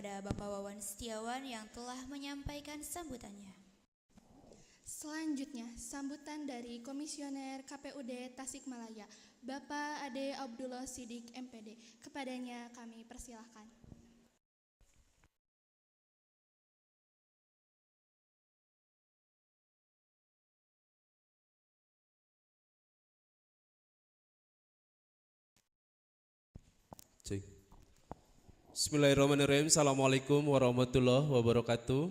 kepada Bapak Wawan Setiawan yang telah menyampaikan sambutannya. Selanjutnya, sambutan dari Komisioner KPUD Tasikmalaya, Bapak Ade Abdullah Sidik MPD. Kepadanya kami persilahkan. Bismillahirrahmanirrahim. Assalamualaikum warahmatullahi wabarakatuh.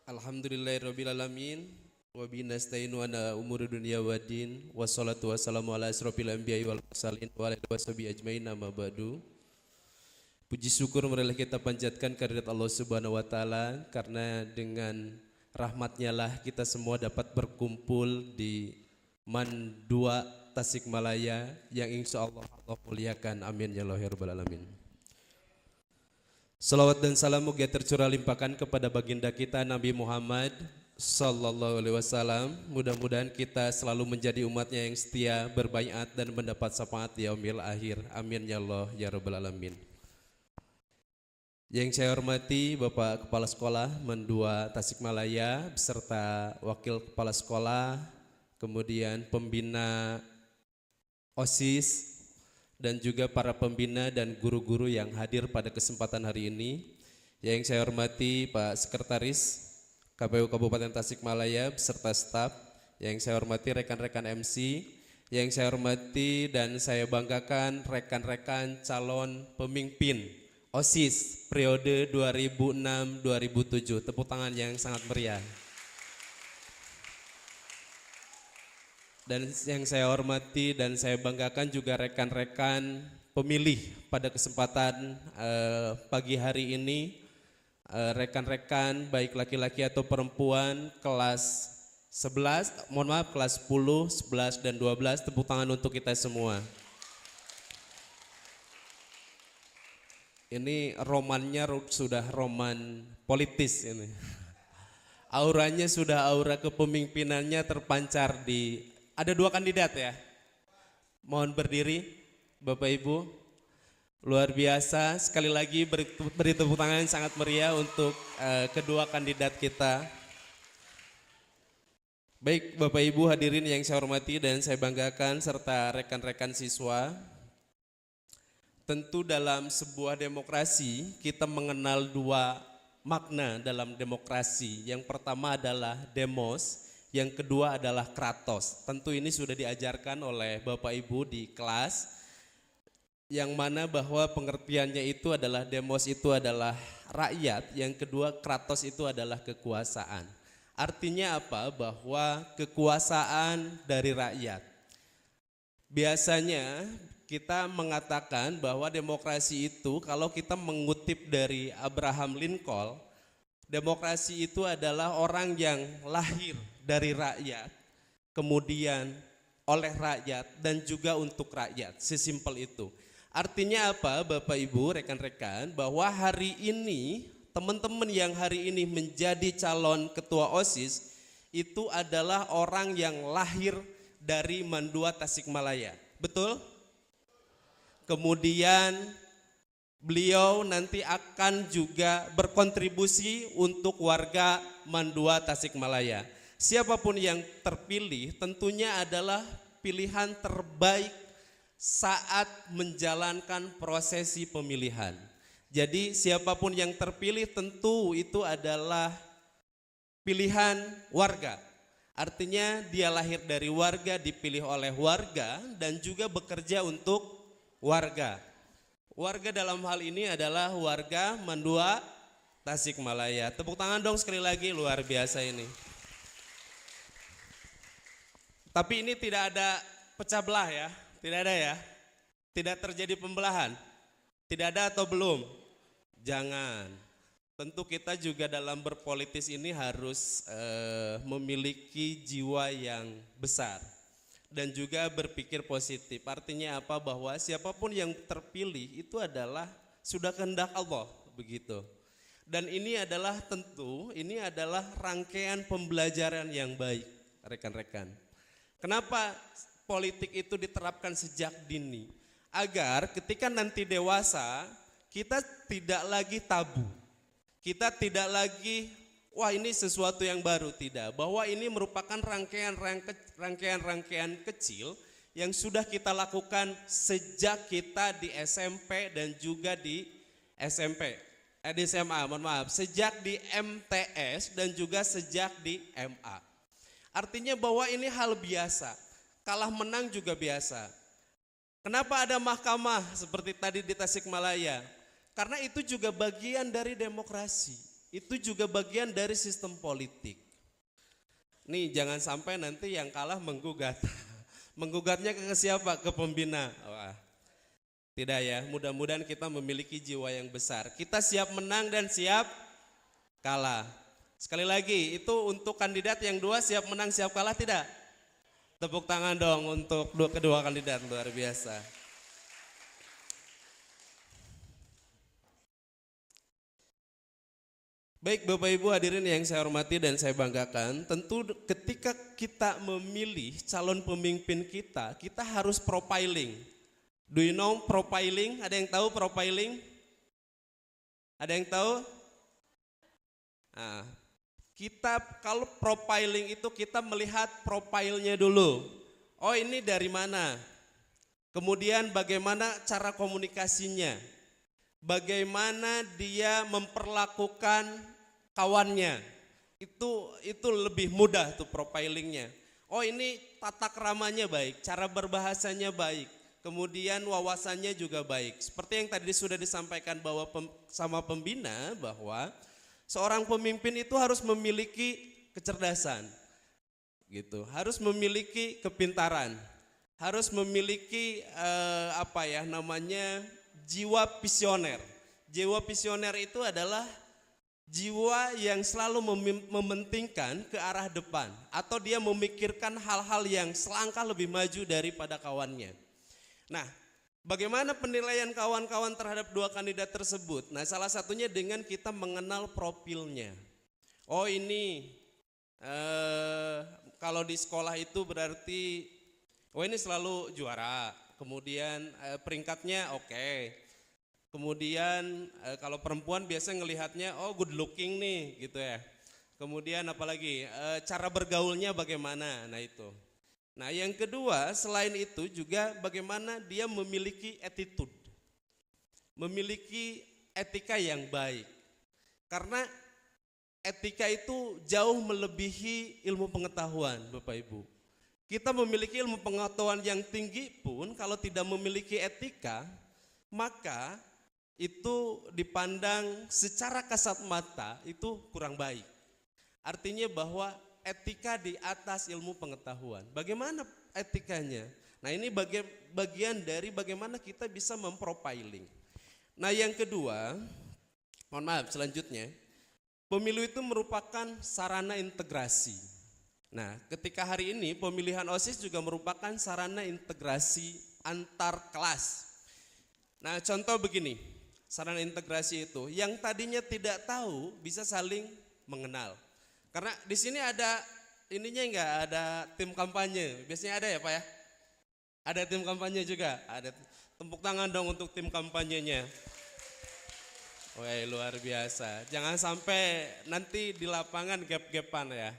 Alhamdulillahirrabbilalamin. Wabihi nasta'inu ala umuri dunya waddin. Wassalatu wassalamu ala asrofil anbiya'i wal mursalin wa ala alihi washabihi ajmain, amma ba'du. Puji syukur marilah kita panjatkan kehadirat Allah Subhanahu wa taala, karena dengan rahmatnya lah kita semua dapat berkumpul di MAN 2 Tasikmalaya yang insya Allah Allah muliakan. Amin ya Allah ya Rabbal Alamin. Salawat dan salam moga tercurah limpahkan kepada baginda kita Nabi Muhammad Sallallahu Alaihi Wasallam. Mudah-mudahan kita selalu menjadi umatnya yang setia, berbaiat dan mendapat syafaat yaumil akhir. Amin ya Allah ya Rabbal Alamin. Yang saya hormati Bapak Kepala Sekolah MAN 2 Tasikmalaya beserta Wakil Kepala Sekolah, kemudian pembina OSIS, dan juga para pembina dan guru-guru yang hadir pada kesempatan hari ini. Yang saya hormati Pak Sekretaris KPU Kabupaten Tasikmalaya beserta staf, yang saya hormati rekan-rekan MC, yang saya hormati dan saya banggakan rekan-rekan calon pemimpin OSIS periode 2006-2007. Tepuk tangan yang sangat meriah. Dan yang saya hormati dan saya banggakan juga rekan-rekan pemilih pada kesempatan pagi hari ini, rekan-rekan baik laki-laki atau perempuan kelas 11, mohon maaf kelas 10, 11 dan 12, tepuk tangan untuk kita semua. Ini romannya sudah roman politis ini. Auranya sudah aura kepemimpinannya terpancar di. Ada 2 kandidat ya. Mohon berdiri Bapak Ibu. Luar biasa, sekali lagi beri tepuk tangan yang sangat meriah untuk kedua kandidat kita. Baik Bapak Ibu hadirin yang saya hormati dan saya banggakan serta rekan-rekan siswa. Tentu dalam sebuah demokrasi kita mengenal 2 makna dalam demokrasi. Yang pertama adalah demos, yang kedua adalah kratos. Tentu ini sudah diajarkan oleh Bapak Ibu di kelas, yang mana bahwa pengertiannya itu adalah demos itu adalah rakyat, yang kedua kratos itu adalah kekuasaan. Artinya apa? Bahwa kekuasaan dari rakyat. Biasanya kita mengatakan bahwa demokrasi itu, kalau kita mengutip dari Abraham Lincoln, demokrasi itu adalah orang yang lahir dari rakyat, kemudian oleh rakyat dan juga untuk rakyat. Sesimpel itu. Artinya apa Bapak Ibu, rekan-rekan, bahwa hari ini teman-teman yang hari ini menjadi calon ketua OSIS itu adalah orang yang lahir dari MAN 2 Tasikmalaya. Betul? Kemudian beliau nanti akan juga berkontribusi untuk warga MAN 2 Tasikmalaya. Siapapun yang terpilih tentunya adalah pilihan terbaik saat menjalankan prosesi pemilihan. Jadi siapapun yang terpilih tentu itu adalah pilihan warga. Artinya dia lahir dari warga, dipilih oleh warga dan juga bekerja untuk warga. Warga dalam hal ini adalah warga MAN 2 Tasikmalaya. Tepuk tangan dong sekali lagi, luar biasa ini. Tapi ini tidak ada pecah belah ya, tidak ada ya. Tidak terjadi pembelahan. Tidak ada atau belum? Jangan. Tentu kita juga dalam berpolitis ini harus memiliki jiwa yang besar dan juga berpikir positif. Artinya apa? Bahwa siapapun yang terpilih itu adalah sudah kehendak Allah, begitu. Dan ini adalah tentu, ini adalah rangkaian pembelajaran yang baik, rekan-rekan. Kenapa politik itu diterapkan sejak dini? Agar ketika nanti dewasa, kita tidak lagi tabu. Kita tidak lagi, wah ini sesuatu yang baru, tidak. Bahwa ini merupakan rangkaian-rangkaian kecil yang sudah kita lakukan sejak kita di SMP dan juga di di SMA, mohon maaf, sejak di MTS dan juga sejak di MA. Artinya bahwa ini hal biasa, kalah menang juga biasa. Kenapa ada mahkamah seperti tadi di Tasikmalaya? Karena itu juga bagian dari demokrasi, itu juga bagian dari sistem politik. Nih jangan sampai nanti yang kalah menggugat. Menggugatnya ke siapa? Ke pembina. Wah, tidak ya, mudah-mudahan kita memiliki jiwa yang besar. Kita siap menang dan siap kalah. Sekali lagi, itu untuk kandidat yang dua, siap menang siap kalah tidak? Tepuk tangan dong untuk kedua kandidat, luar biasa. Baik Bapak Ibu hadirin yang saya hormati dan saya banggakan, tentu ketika kita memilih calon pemimpin kita harus profiling. Do you know profiling? Ada yang tahu profiling? Ada yang tahu? Nah, kita kalau profiling itu kita melihat profilnya dulu. Oh ini dari mana? Kemudian bagaimana cara komunikasinya? Bagaimana dia memperlakukan kawannya? Itu lebih mudah tuh profilingnya. Oh ini tata keramanya baik, cara berbahasanya baik, kemudian wawasannya juga baik. Seperti yang tadi sudah disampaikan bahwa sama pembina bahwa seorang pemimpin itu harus memiliki kecerdasan, gitu, harus memiliki kepintaran, harus memiliki jiwa visioner. Jiwa visioner itu adalah jiwa yang selalu mementingkan ke arah depan, atau dia memikirkan hal-hal yang selangkah lebih maju daripada kawannya. Nah, bagaimana penilaian kawan-kawan terhadap dua kandidat tersebut? Nah, salah satunya dengan kita mengenal profilnya. Oh ini kalau di sekolah itu berarti, oh ini selalu juara, kemudian peringkatnya oke. Kemudian kalau perempuan biasanya ngelihatnya, oh good looking nih gitu ya. Kemudian apalagi cara bergaulnya bagaimana, nah itu. Nah yang kedua selain itu juga bagaimana dia memiliki attitude, memiliki etika yang baik. Karena etika itu jauh melebihi ilmu pengetahuan Bapak Ibu. Kita memiliki ilmu pengetahuan yang tinggi pun kalau tidak memiliki etika, maka itu dipandang secara kasat mata itu kurang baik. Artinya bahwa etika di atas ilmu pengetahuan. Bagaimana etikanya? Nah ini bagian dari bagaimana kita bisa memprofiling. Nah yang kedua, mohon maaf selanjutnya, pemilu itu merupakan sarana integrasi. Nah ketika hari ini pemilihan OSIS juga merupakan sarana integrasi antar kelas. Nah contoh begini, sarana integrasi itu yang tadinya tidak tahu bisa saling mengenal. Karena di sini ada ininya enggak, ada tim kampanye. Biasanya ada ya Pak ya? Ada tim kampanye juga. Ada. Tepuk tangan dong untuk tim kampanyenya. Wah luar biasa. Jangan sampai nanti di lapangan gap-gapan ya.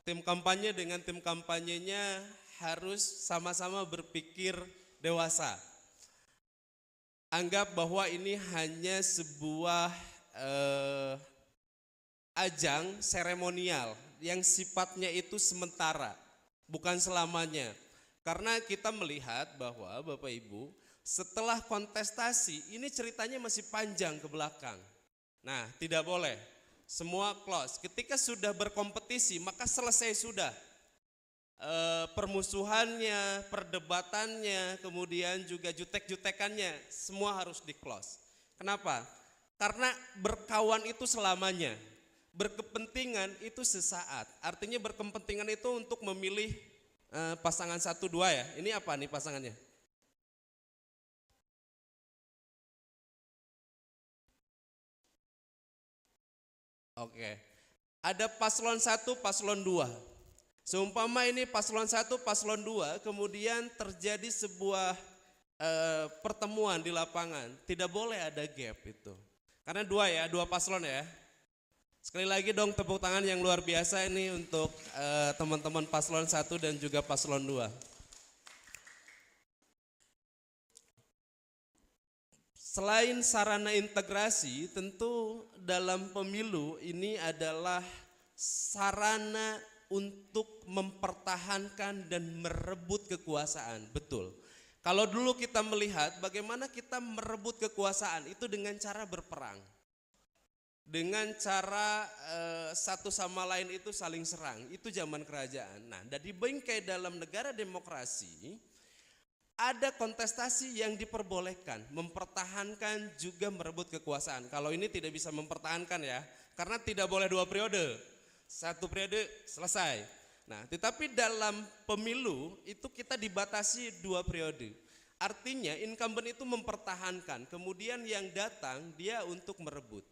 Tim kampanye dengan tim kampanyenya harus sama-sama berpikir dewasa. Anggap bahwa ini hanya sebuah ajang seremonial yang sifatnya itu sementara, bukan selamanya. Karena kita melihat bahwa Bapak Ibu, setelah kontestasi ini ceritanya masih panjang ke belakang. Nah, tidak boleh. Semua close. Ketika sudah berkompetisi, maka selesai sudah. Permusuhannya, perdebatannya, kemudian juga jutek-jutekannya, semua harus di close. Kenapa? Karena berkawan itu selamanya. Berkepentingan itu sesaat, artinya berkepentingan itu untuk memilih pasangan 1, 2 ya. Ini apa nih pasangannya? Oke, ada paslon 1, paslon 2. Seumpama ini paslon 1, paslon 2, kemudian terjadi sebuah pertemuan di lapangan, tidak boleh ada gap itu. Karena dua paslon ya. Sekali lagi dong tepuk tangan yang luar biasa ini untuk teman-teman paslon 1 dan juga paslon 2. Selain sarana integrasi, tentu dalam pemilu ini adalah sarana untuk mempertahankan dan merebut kekuasaan, betul. Kalau dulu kita melihat bagaimana kita merebut kekuasaan itu dengan cara berperang. Dengan cara satu sama lain itu saling serang, itu zaman kerajaan. Nah, dari bingkai dalam negara demokrasi, ada kontestasi yang diperbolehkan, mempertahankan juga merebut kekuasaan. Kalau ini tidak bisa mempertahankan ya, karena tidak boleh 2 periode, 1 periode selesai. Nah, tetapi dalam pemilu itu kita dibatasi 2 periode. Artinya incumbent itu mempertahankan, kemudian yang datang dia untuk merebut.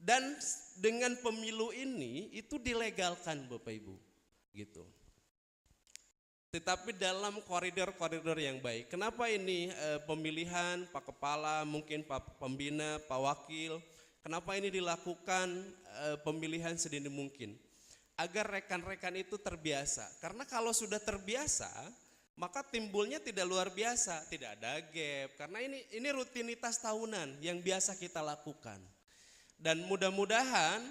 Dan dengan pemilu ini itu dilegalkan Bapak Ibu, gitu. Tetapi dalam koridor-koridor yang baik. Kenapa ini pemilihan Pak Kepala, mungkin Pak Pembina, Pak Wakil, kenapa ini dilakukan pemilihan sedini mungkin? Agar rekan-rekan itu terbiasa. Karena kalau sudah terbiasa, maka timbulnya tidak luar biasa, tidak ada gap. Karena ini rutinitas tahunan yang biasa kita lakukan. Dan mudah-mudahan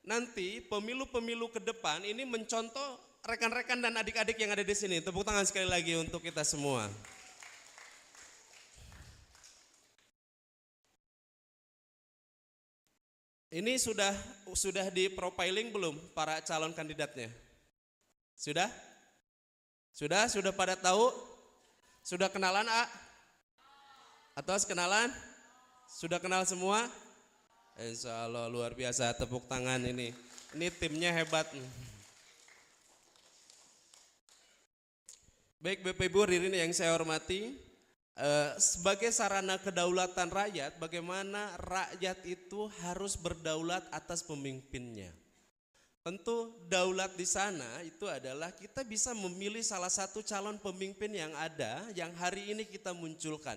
nanti pemilu-pemilu ke depan ini mencontoh rekan-rekan dan adik-adik yang ada di sini. Tepuk tangan sekali lagi untuk kita semua. Ini sudah di profiling belum para calon kandidatnya? Sudah? Sudah pada tahu? Sudah kenalan A? Atau kenalan? Sudah kenal semua? Insya Allah luar biasa, tepuk tangan ini. Ini timnya hebat. Baik Bapak Ibu hadirin yang saya hormati, sebagai sarana kedaulatan rakyat, bagaimana rakyat itu harus berdaulat atas pemimpinnya. Tentu daulat di sana itu adalah kita bisa memilih salah satu calon pemimpin yang ada, yang hari ini kita munculkan.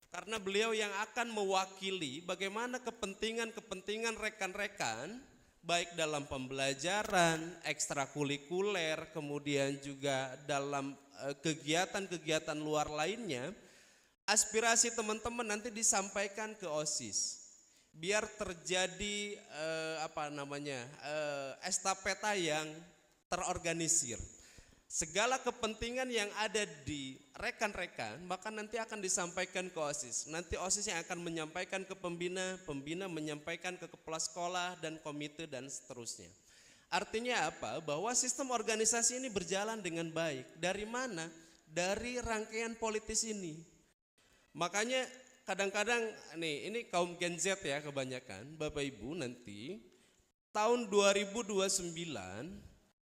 Karena beliau yang akan mewakili bagaimana kepentingan rekan-rekan, baik dalam pembelajaran, ekstrakurikuler, kemudian juga dalam kegiatan-kegiatan luar lainnya, aspirasi teman-teman nanti disampaikan ke OSIS. Biar terjadi estafeta yang terorganisir. Segala kepentingan yang ada di rekan-rekan maka nanti akan disampaikan ke OSIS. Nanti OSIS yang akan menyampaikan ke pembina, pembina menyampaikan ke kepala sekolah dan komite dan seterusnya. Artinya apa? Bahwa sistem organisasi ini berjalan dengan baik. Dari mana? Dari rangkaian politis ini. Makanya kadang-kadang ini kaum Gen Z ya kebanyakan, Bapak Ibu nanti tahun 2029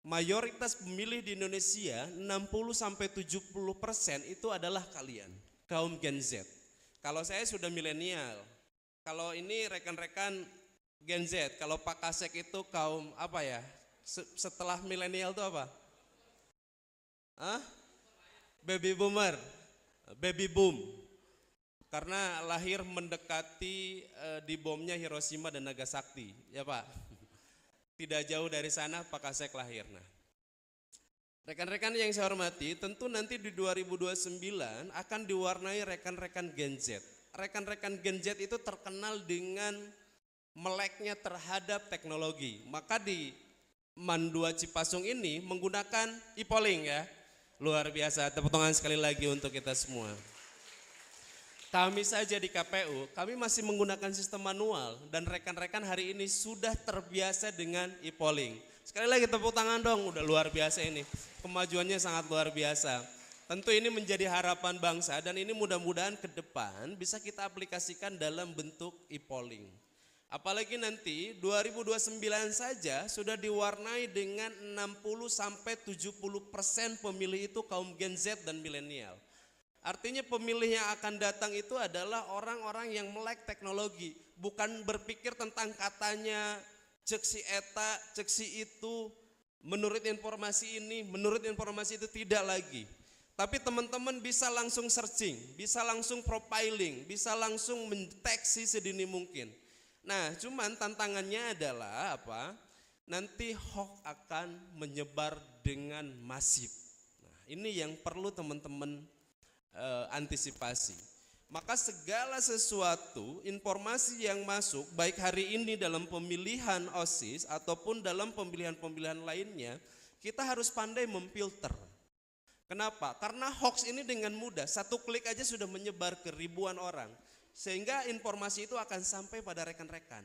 mayoritas pemilih di Indonesia 60-70% itu adalah kalian, kaum Gen Z. Kalau saya sudah milenial, kalau ini rekan-rekan Gen Z, kalau Pak Kasek itu kaum apa ya? Setelah milenial itu apa? Baby boomer, baby boom. Karena lahir mendekati di bomnya Hiroshima dan Nagasaki, ya Pak. Tidak jauh dari sana Pak Kasek lahir. Nah, rekan-rekan yang saya hormati, tentu nanti di 2029 akan diwarnai rekan-rekan Gen Z. Rekan-rekan Gen Z itu terkenal dengan meleknya terhadap teknologi. Maka di MAN 2 Cipasung ini menggunakan e-polling ya. Luar biasa, tepuk tangan sekali lagi untuk kita semua. Kami saja di KPU, kami masih menggunakan sistem manual dan rekan-rekan hari ini sudah terbiasa dengan e-polling. Sekali lagi tepuk tangan dong, udah luar biasa ini. Kemajuannya sangat luar biasa. Tentu ini menjadi harapan bangsa dan ini mudah-mudahan ke depan bisa kita aplikasikan dalam bentuk e-polling. Apalagi nanti 2029 saja sudah diwarnai dengan 60-70% pemilih itu kaum Gen Z dan milenial. Artinya pemilih yang akan datang itu adalah orang-orang yang melek teknologi, bukan berpikir tentang katanya cek si eta, cek si itu, menurut informasi ini, menurut informasi itu, tidak lagi. Tapi teman-teman bisa langsung searching, bisa langsung profiling, bisa langsung mendeteksi sedini mungkin. Nah, cuman tantangannya adalah apa? Nanti hoax akan menyebar dengan masif. Nah, ini yang perlu teman-teman antisipasi. Maka segala sesuatu informasi yang masuk baik hari ini dalam pemilihan OSIS ataupun dalam pemilihan-pemilihan lainnya, kita harus pandai memfilter. Kenapa? Karena hoax ini dengan mudah, satu klik aja sudah menyebar ke ribuan orang. Sehingga informasi itu akan sampai pada rekan-rekan.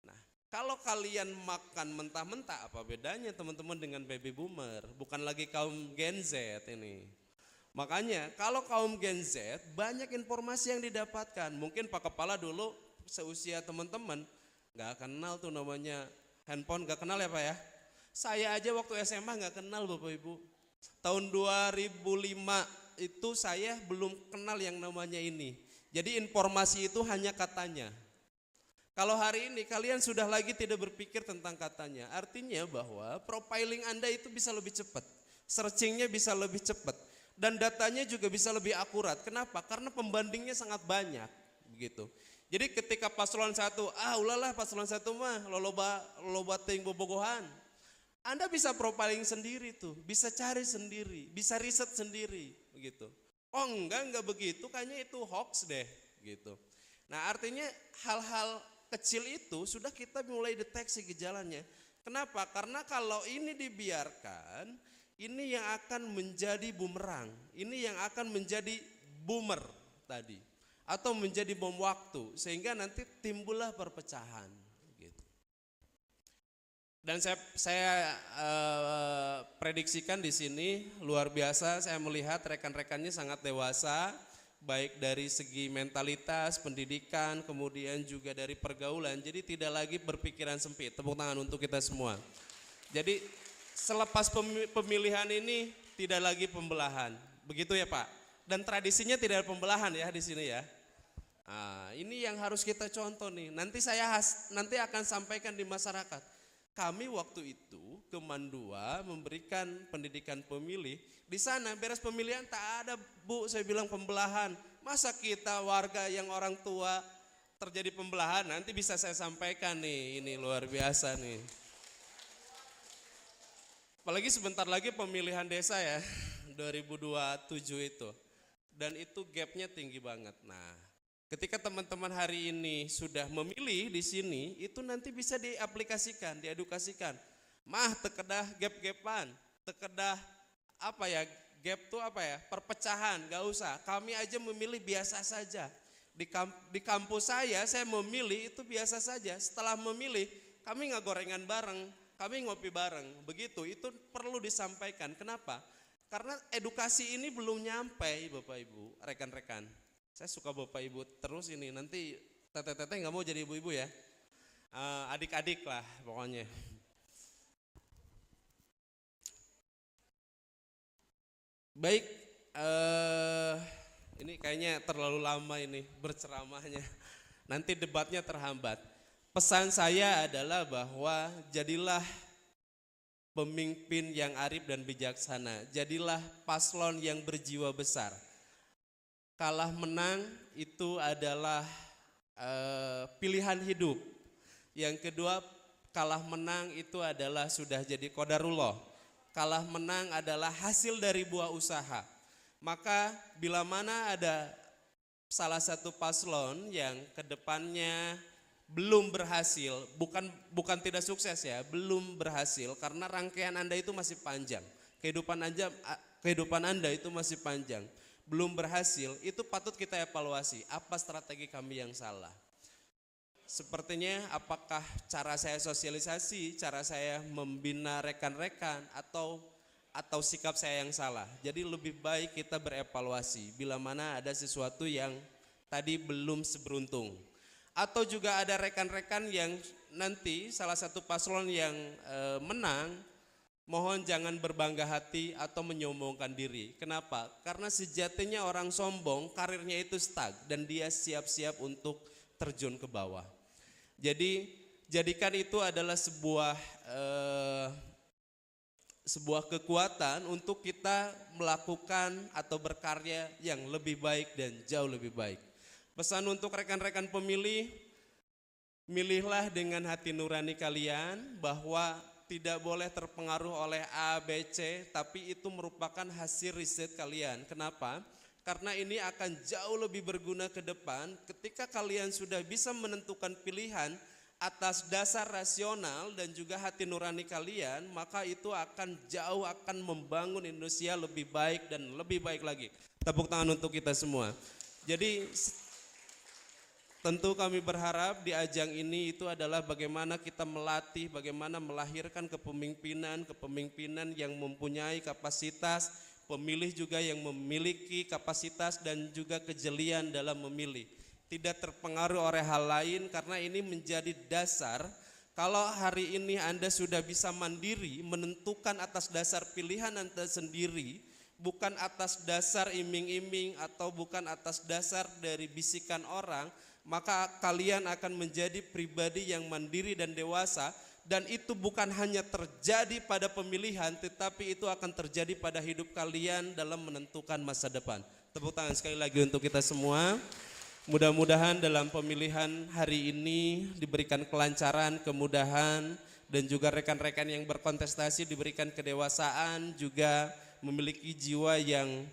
Nah, kalau kalian makan mentah-mentah, apa bedanya teman-teman dengan baby boomer? Bukan lagi kaum Gen Z ini. Makanya kalau kaum Gen Z banyak informasi yang didapatkan. Mungkin Pak Kepala dulu seusia teman-teman gak kenal tuh namanya handphone, gak kenal ya Pak ya. Saya aja waktu SMA gak kenal Bapak Ibu. Tahun 2005 itu saya belum kenal yang namanya ini. Jadi informasi itu hanya katanya. Kalau hari ini kalian sudah lagi tidak berpikir tentang katanya. Artinya bahwa profiling Anda itu bisa lebih cepat. Searchingnya bisa lebih cepat. Dan datanya juga bisa lebih akurat. Kenapa? Karena pembandingnya sangat banyak. Begitu. Jadi ketika paslon 1, ulahlah paslon 1 mah loba ting bobogohan. Anda bisa profiling sendiri tuh, bisa cari sendiri, bisa riset sendiri, begitu. Oh enggak begitu, kayaknya itu hoax deh, gitu. Nah artinya hal-hal kecil itu sudah kita mulai deteksi gejalanya. Kenapa? Karena kalau ini dibiarkan, ini yang akan menjadi bumerang, ini yang akan menjadi boomer tadi, atau menjadi bom waktu, sehingga nanti timbullah perpecahan. Dan saya prediksikan di sini luar biasa, saya melihat rekan-rekannya sangat dewasa, baik dari segi mentalitas, pendidikan, kemudian juga dari pergaulan. Jadi tidak lagi berpikiran sempit. Tepuk tangan untuk kita semua. Jadi selepas pemilihan ini tidak lagi pembelahan, begitu ya Pak. Dan tradisinya tidak ada pembelahan ya di sini ya. Nah, ini yang harus kita contoh nih. Nanti nanti akan sampaikan di masyarakat. Kami waktu itu ke Mandua memberikan pendidikan pemilih. Di sana beres pemilihan tak ada Bu, saya bilang pembelahan. Masa kita warga yang orang tua terjadi pembelahan? Nanti bisa saya sampaikan nih, ini luar biasa nih. Apalagi sebentar lagi pemilihan desa ya, 2027 itu. Dan itu gapnya tinggi banget. Nah, ketika teman-teman hari ini sudah memilih di sini, itu nanti bisa diaplikasikan, diedukasikan. Mah tekedah gap-gapan, tekedah apa ya, gap tuh apa ya, perpecahan, gak usah. Kami aja memilih biasa saja. Di kampus saya memilih itu biasa saja. Setelah memilih, kami nggak gorengan bareng, kami ngopi bareng. Begitu, itu perlu disampaikan. Kenapa? Karena edukasi ini belum nyampe Bapak Ibu, rekan-rekan. Saya suka Bapak Ibu terus ini, nanti teteh-teteh nggak mau jadi ibu-ibu ya, adik-adik lah pokoknya. Baik, ini kayaknya terlalu lama ini berceramahnya, nanti debatnya terhambat. Pesan saya adalah bahwa jadilah pemimpin yang arif dan bijaksana, jadilah paslon yang berjiwa besar. Kalah menang itu adalah pilihan hidup. Yang kedua, kalah menang itu adalah sudah jadi qadarullah. Kalah menang adalah hasil dari buah usaha. Maka bila mana ada salah satu paslon yang kedepannya belum berhasil, bukan tidak sukses ya, belum berhasil karena rangkaian Anda itu masih panjang. Kehidupan Anda itu masih panjang. Belum berhasil, itu patut kita evaluasi, apa strategi kami yang salah. Sepertinya apakah cara saya sosialisasi, cara saya membina rekan-rekan atau sikap saya yang salah. Jadi lebih baik kita berevaluasi bila mana ada sesuatu yang tadi belum seberuntung. Atau juga ada rekan-rekan yang nanti salah satu paslon yang menang, mohon jangan berbangga hati atau menyombongkan diri. Kenapa? Karena sejatinya orang sombong karirnya itu stuck dan dia siap-siap untuk terjun ke bawah. Jadi jadikan itu adalah sebuah kekuatan untuk kita melakukan atau berkarya yang lebih baik dan jauh lebih baik. Pesan untuk rekan-rekan pemilih, milihlah dengan hati nurani kalian, bahwa tidak boleh terpengaruh oleh A, B, C, tapi itu merupakan hasil riset kalian. Kenapa? Karena ini akan jauh lebih berguna ke depan ketika kalian sudah bisa menentukan pilihan atas dasar rasional dan juga hati nurani kalian, maka itu akan membangun Indonesia lebih baik dan lebih baik lagi. Tepuk tangan untuk kita semua. Jadi tentu kami berharap di ajang ini itu adalah bagaimana kita melatih, bagaimana melahirkan kepemimpinan yang mempunyai kapasitas, pemilih juga yang memiliki kapasitas dan juga kejelian dalam memilih. Tidak terpengaruh oleh hal lain, karena ini menjadi dasar. Kalau hari ini Anda sudah bisa mandiri menentukan atas dasar pilihan Anda sendiri, bukan atas dasar iming-iming atau bukan atas dasar dari bisikan orang, maka kalian akan menjadi pribadi yang mandiri dan dewasa. Dan itu bukan hanya terjadi pada pemilihan, tetapi itu akan terjadi pada hidup kalian dalam menentukan masa depan. Tepuk tangan sekali lagi untuk kita semua. Mudah-mudahan dalam pemilihan hari ini diberikan kelancaran, kemudahan, dan juga rekan-rekan yang berkontestasi diberikan kedewasaan, juga memiliki jiwa yang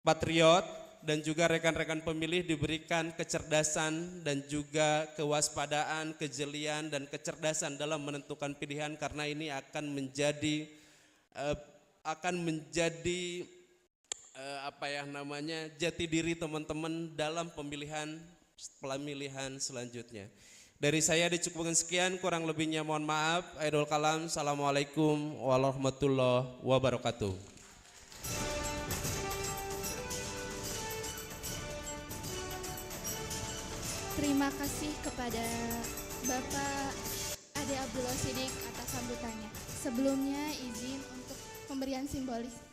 patriot, dan juga rekan-rekan pemilih diberikan kecerdasan dan juga kewaspadaan, kejelian dan kecerdasan dalam menentukan pilihan, karena ini akan menjadi jati diri teman-teman dalam pemilihan selanjutnya. Dari saya dicukupkan sekian, kurang lebihnya mohon maaf. Aidul kalam. Assalamualaikum warahmatullahi wabarakatuh. Terima kasih kepada Bapak Ade Abdullah Siddiq atas sambutannya. Sebelumnya izin untuk pemberian simbolis.